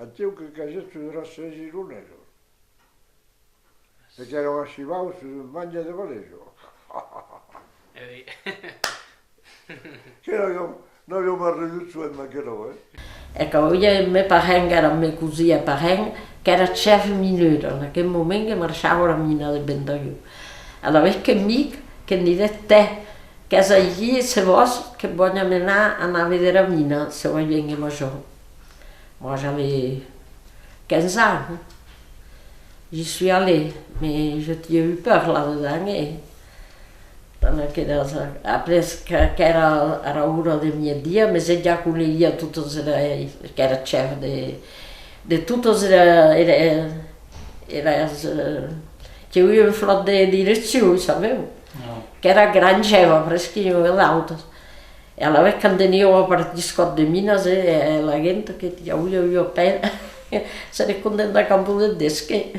Antiu que a gente era 6 gironesi. Perché erano arrivati su maglia di Valeggio. Che non abbiamo arrivato a che noi. Ecco, io e mio parente era mia cugina parente, che era chef minore, in quel momento marciava la mina di Bendaio. Allora, che mica, che mi dette, che se io se vos, che voglio andare a vedere la mina, se voglio venire maggiore. Moi, j'avais 15 ans. J'y suis allée, mais j'ai eu peur là-dedans. Après, que era l'hora del mio dia, ma se già coneixia totes que era chef de totes que havia flot de direcció, sabeu? No. Que era gran chef, fresquinho e d'altes. E a la vez que teníeu a partiscot de mines, la gent que ja havia pena, se ne contenta campo de desque.